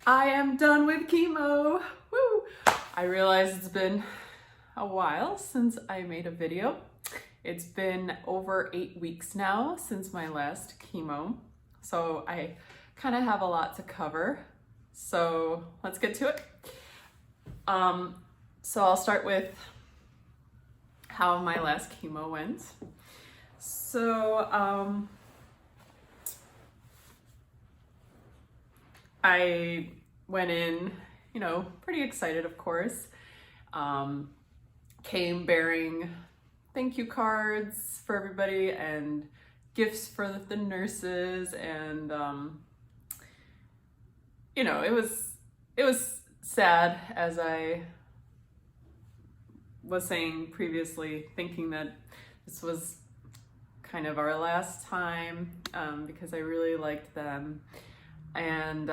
I am done with chemo. Woo! I realize it's been a while since I made a video. It's been over 8 weeks now since my last chemo. So I kind of have a lot to cover. So let's get to it. So I'll start with how my last chemo went. So I went in, pretty excited, of course. Came bearing thank you cards for everybody and gifts for the nurses, and it was sad, as I was saying previously, thinking that this was kind of our last time, because I really liked them. And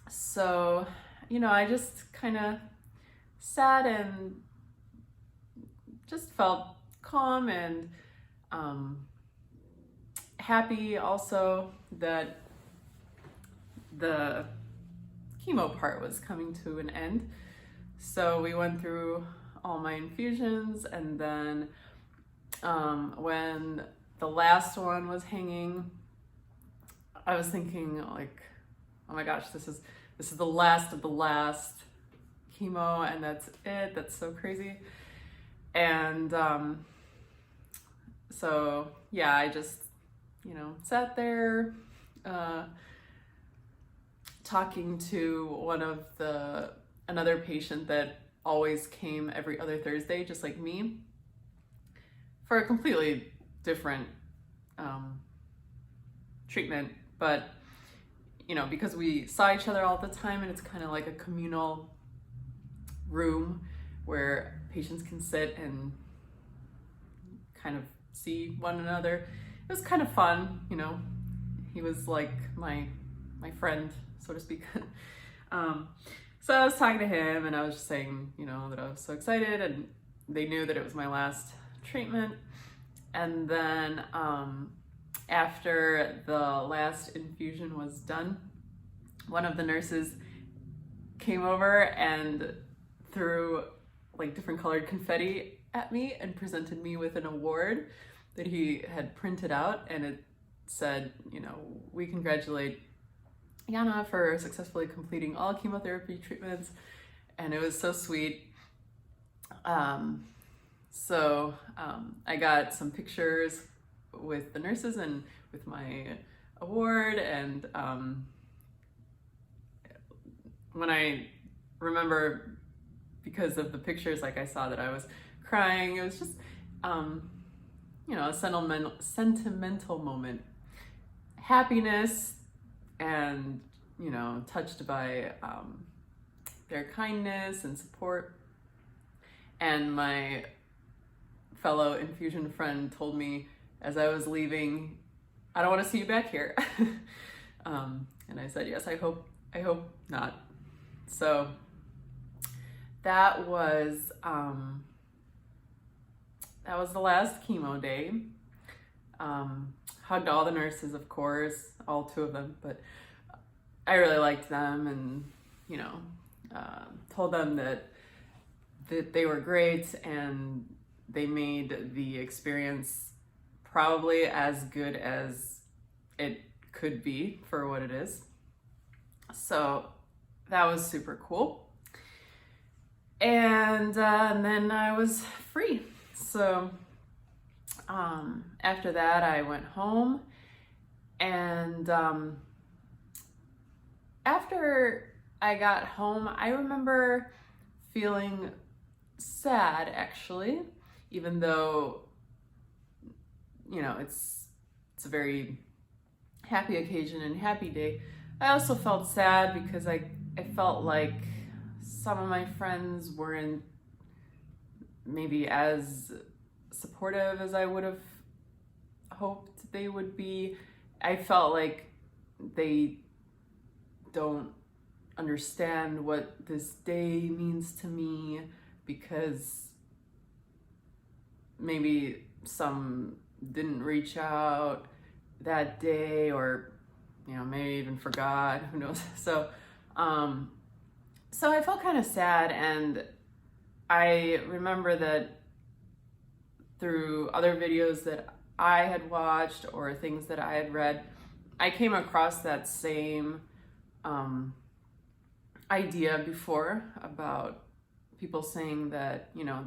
so, I just kind of sat and just felt calm and happy also that the chemo part was coming to an end. So we went through all my infusions, and then when the last one was hanging, I was thinking, like, oh my gosh, this is the last of the last chemo, and that's it. That's so crazy. And so yeah, I just sat there talking to another patient that always came every other Thursday, just like me, for a completely different treatment. But because we saw each other all the time, and it's kind of like a communal room where patients can sit and kind of see one another. It was kind of fun, he was like my friend, so to speak. So I was talking to him, and I was just saying, that I was so excited, and they knew that it was my last treatment. And then after the last infusion was done, one of the nurses came over and threw like different colored confetti at me and presented me with an award that he had printed out, and it said, we congratulate Yana for successfully completing all chemotherapy treatments. And it was so sweet. So I got some pictures with the nurses and with my award, and when I remember, because of the pictures, like, I saw that I was crying. It was just a sentimental moment, happiness, and touched by their kindness and support. And my fellow infusion friend told me as I was leaving, I don't want to see you back here. And I said, yes, I hope not. So that was the last chemo day. Hugged all the nurses, of course, all 2 of them, but I really liked them, and told them that they were great, and they made the experience probably as good as it could be for what it is. So that was super cool. And then I was free. So after that, I went home, and after I got home, I remember feeling sad, actually, even though it's a very happy occasion and happy day. I also felt sad because I felt like some of my friends weren't maybe as supportive as I would have hoped they would be. I felt like they don't understand what this day means to me, because maybe some didn't reach out that day, or maybe even forgot, who knows. So So I felt kind of sad, and I remember that through other videos that I had watched or things that I had read, I came across that same idea before about people saying that, you know,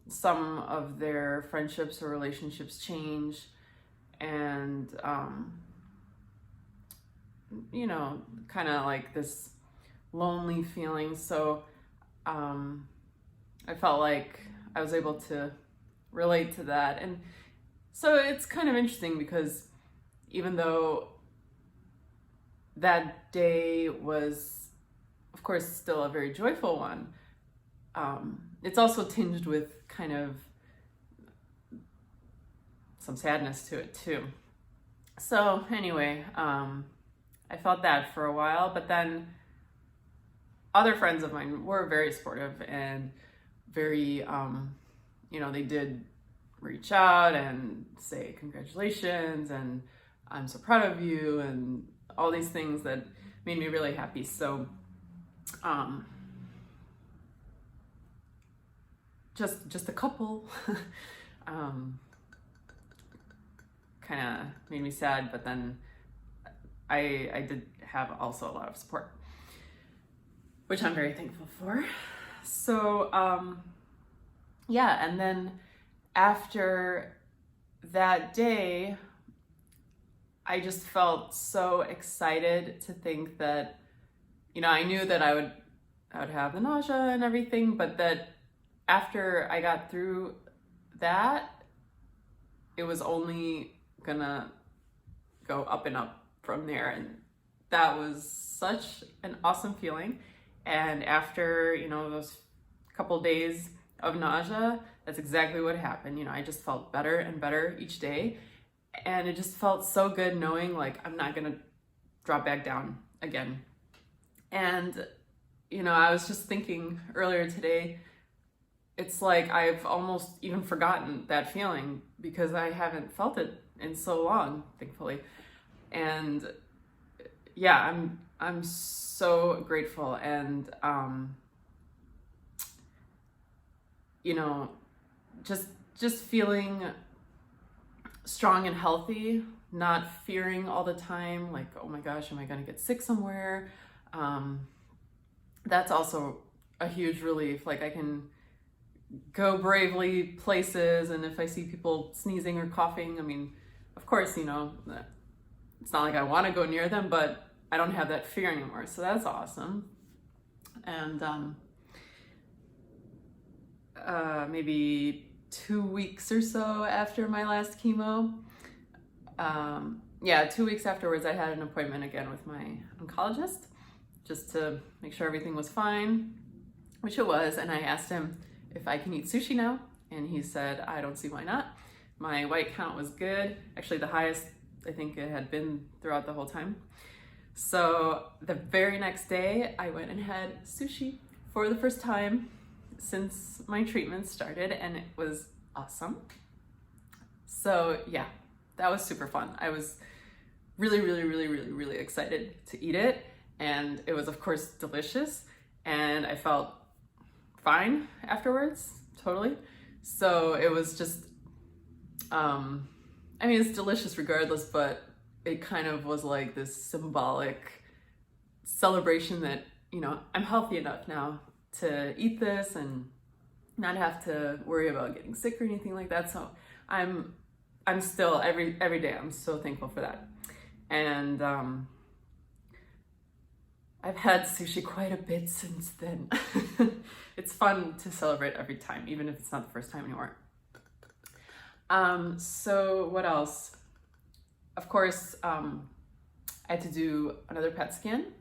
some of their friendships or relationships change, and you know, kind of like this lonely feeling. So I felt like I was able to relate to that. And so it's kind of interesting because even though that day was, of course, still a very joyful one, it's also tinged with kind of some sadness to it too. So anyway, I felt that for a while, but then other friends of mine were very supportive and very, you know, they did reach out and say congratulations and I'm so proud of you and all these things that made me really happy. So just a couple kind of made me sad, but then I did have also a lot of support, which I'm very thankful for. So yeah, and then after that day, I just felt so excited to think that, you know, I knew that I would have the nausea and everything, but that after I got through that, it was only gonna go up and up from there. And that was such an awesome feeling. And after, you know, those couple days of nausea, that's exactly what happened. You know, I just felt better and better each day. And it just felt so good knowing like I'm not gonna drop back down again. And, you know, I was just thinking earlier today, it's like I've almost even forgotten that feeling because I haven't felt it in so long, thankfully. And yeah, I'm so grateful. And you know, just feeling strong and healthy, not fearing all the time, like, oh my gosh, am I gonna get sick somewhere? That's also a huge relief. Like I can go bravely places, and if I see people sneezing or coughing, I mean, of course, you know, it's not like I want to go near them, but I don't have that fear anymore. So that's awesome. And maybe 2 weeks or so after my last chemo, 2 weeks afterwards, I had an appointment again with my oncologist just to make sure everything was fine, which it was. And I asked him if I can eat sushi now, and he said, I don't see why not. My white count was good, actually the highest I think it had been throughout the whole time. So the very next day, I went and had sushi for the first time since my treatment started, and it was awesome. So yeah, that was super fun. I was really excited to eat it, and it was of course delicious, and I felt fine afterwards, totally. So it was just, I mean, it's delicious regardless, but it kind of was like this symbolic celebration that, you know, I'm healthy enough now to eat this and not have to worry about getting sick or anything like that. So I'm still every day, I'm so thankful for that. And I've had sushi quite a bit since then. It's fun to celebrate every time, even if it's not the first time anymore. So what else? Of course, I had to do another PET scan.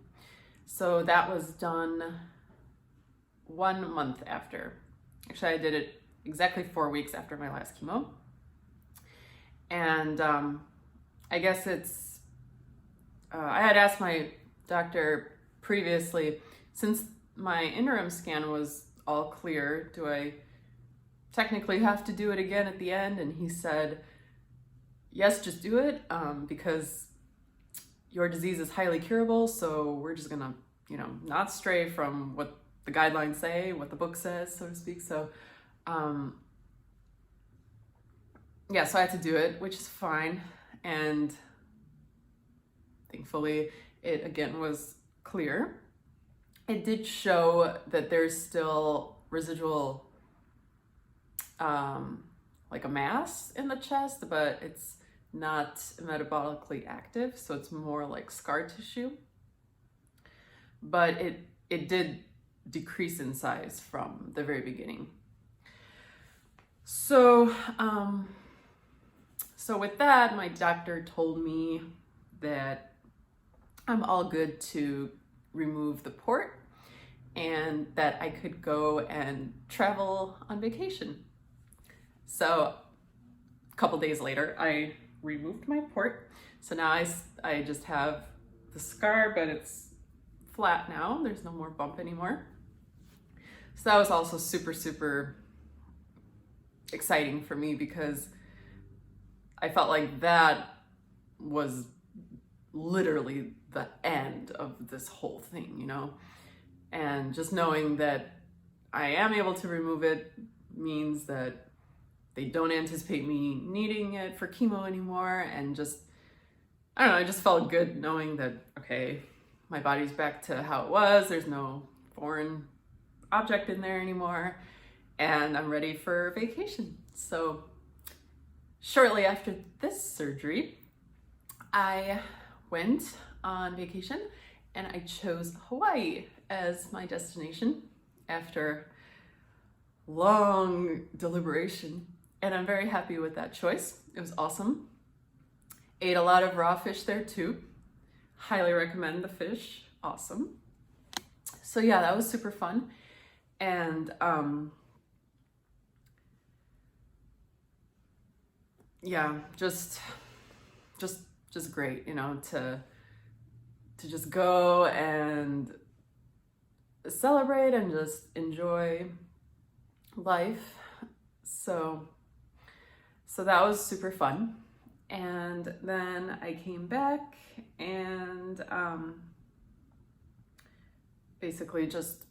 So that was done 1 month after. Actually, I did it exactly 4 weeks after my last chemo. And I guess it's, I had asked my doctor previously, since my interim scan was all clear, do I technically have to do it again at the end? And he said, yes, just do it, because your disease is highly curable, so we're just gonna, you know, not stray from what the guidelines say, what the book says, so to speak. So, yeah, so I had to do it, which is fine. And thankfully, it again was clear. It did show that there's still residual, like a mass in the chest, but it's not metabolically active, so it's more like scar tissue. But it did decrease in size from the very beginning. So, so with that, my doctor told me that I'm all good to remove the port and that I could go and travel on vacation. So a couple days later, I removed my port. So now I just have the scar, but it's flat now. There's no more bump anymore. So that was also super, super exciting for me because I felt like that was literally the end of this whole thing, you know? And just knowing that I am able to remove it means that they don't anticipate me needing it for chemo anymore. And just, I don't know, I just felt good knowing that, okay, my body's back to how it was. There's no foreign object in there anymore. And I'm ready for vacation. So shortly after this surgery, I went on vacation and I chose Hawaii as my destination after long deliberation. And I'm very happy with that choice. It was awesome. Ate a lot of raw fish there too. Highly recommend the fish. Awesome. So yeah, that was super fun. And yeah, just great, you know, to just go and celebrate and just enjoy life. So that was super fun. And then I came back and basically just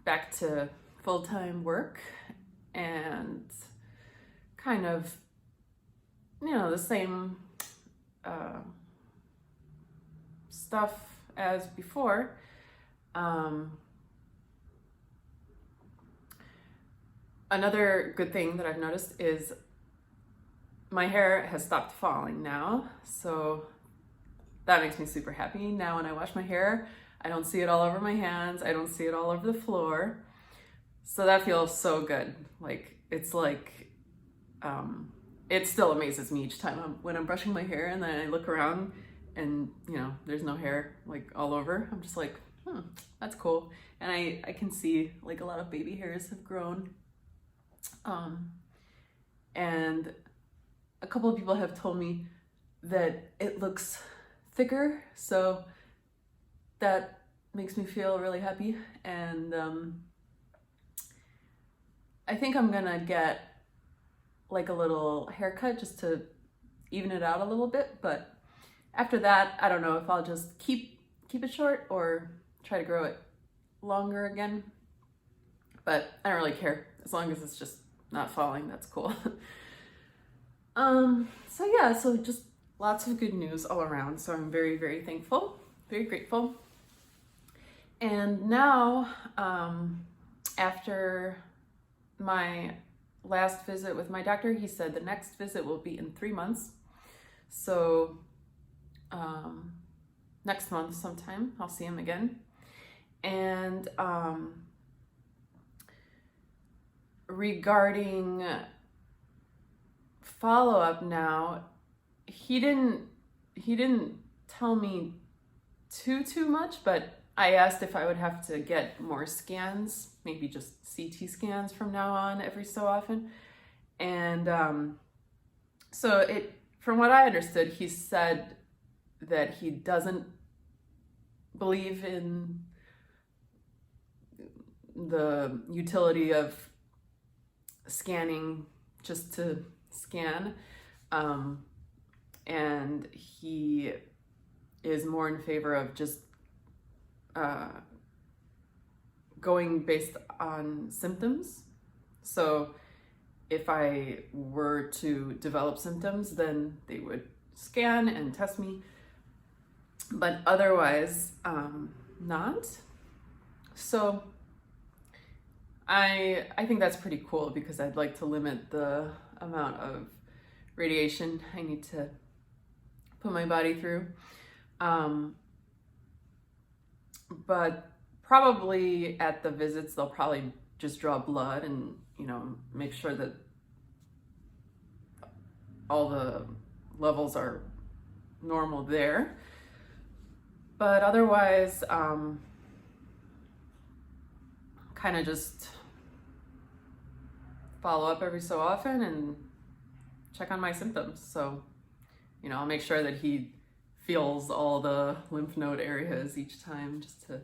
back to full-time work and kind of, you know, the same stuff as before. Another good thing that I've noticed is my hair has stopped falling now, so that makes me super happy. Now when I wash my hair, I don't see it all over my hands, I don't see it all over the floor, so that feels so good. Like, it's like, it still amazes me each time when I'm brushing my hair and then I look around and, you know, there's no hair like all over. I'm just like, that's cool. And I can see like a lot of baby hairs have grown. And a couple of people have told me that it looks thicker, so that makes me feel really happy. And I think I'm gonna get like a little haircut just to even it out a little bit, but after that, I don't know if I'll just keep it short or try to grow it longer again, but I don't really care. As long as it's just not falling, that's cool. So yeah, so just lots of good news all around. So I'm very, very thankful, very grateful. And now, after my last visit with my doctor, he said the next visit will be in 3 months. So next month sometime, I'll see him again. And regarding follow-up now, he didn't tell me too much, but I asked if I would have to get more scans, maybe just CT scans from now on every so often. And so from what I understood, he said that he doesn't believe in the utility of scanning just to scan. and he is more in favor of just going based on symptoms. So if I were to develop symptoms, then they would scan and test me, but otherwise not. So I think that's pretty cool, because I'd like to limit the amount of radiation I need to put my body through. But probably at the visits, they'll probably just draw blood and, you know, make sure that all the levels are normal there. But otherwise, kind of just follow up every so often and check on my symptoms. So, you know, I'll make sure that he feels all the lymph node areas each time, just to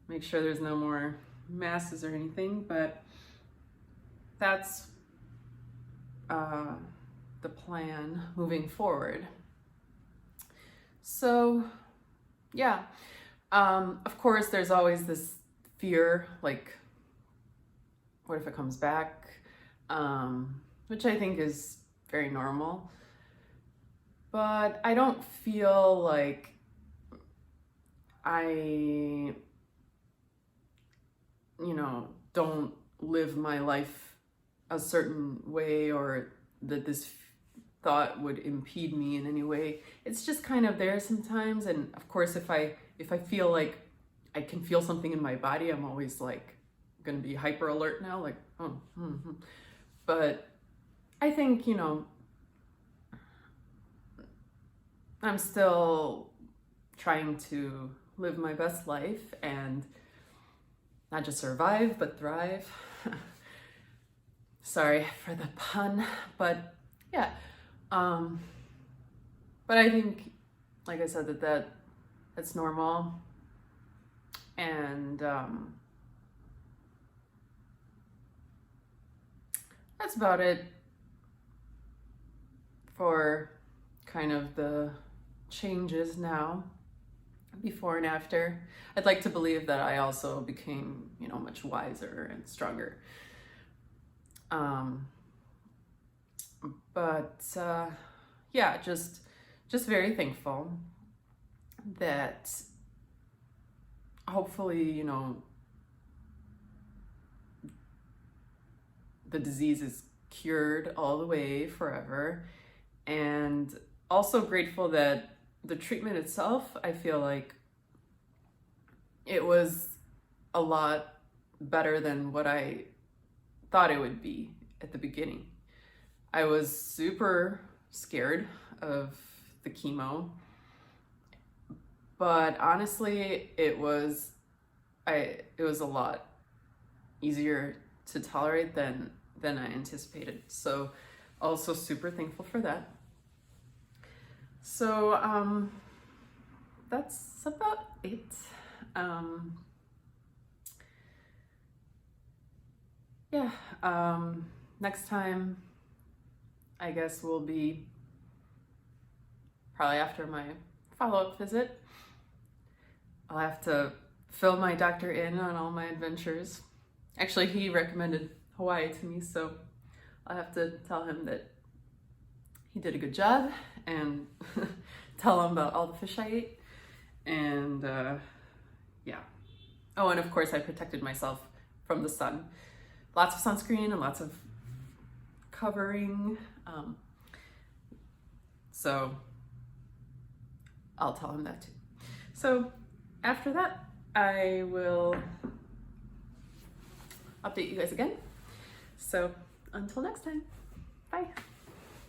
make sure there's no more masses or anything. But that's the plan moving forward. So yeah, of course there's always this fear, like, what if it comes back? Which I think is very normal. But I don't feel like I, you know, don't live my life a certain way, or that this thought would impede me in any way. It's just kind of there sometimes. And of course, if I feel like I can feel something in my body, I'm always like going to be hyper alert now, like, oh, But I think, you know, I'm still trying to live my best life and not just survive, but thrive. Sorry for the pun, but yeah. But I think, like I said, that's normal. And that's about it for kind of the changes now, before and after. I'd like to believe that I also became, you know, much wiser and stronger. But yeah, just very thankful that hopefully, you know, the disease is cured all the way forever. And also grateful that the treatment itself, I feel like it was a lot better than what I thought it would be at the beginning. I was super scared of the chemo, but honestly, it was a lot easier to tolerate than I anticipated. So also super thankful for that. So that's about it. Yeah, next time I guess will be probably after my follow-up visit. I'll have to fill my doctor in on all my adventures. Actually, he recommended Hawaii to me, so I'll have to tell him that he did a good job and tell him about all the fish I ate. And yeah. Oh, and of course I protected myself from the sun. Lots of sunscreen and lots of covering. So I'll tell him that too. So after that, I will update you guys again. So until next time, bye.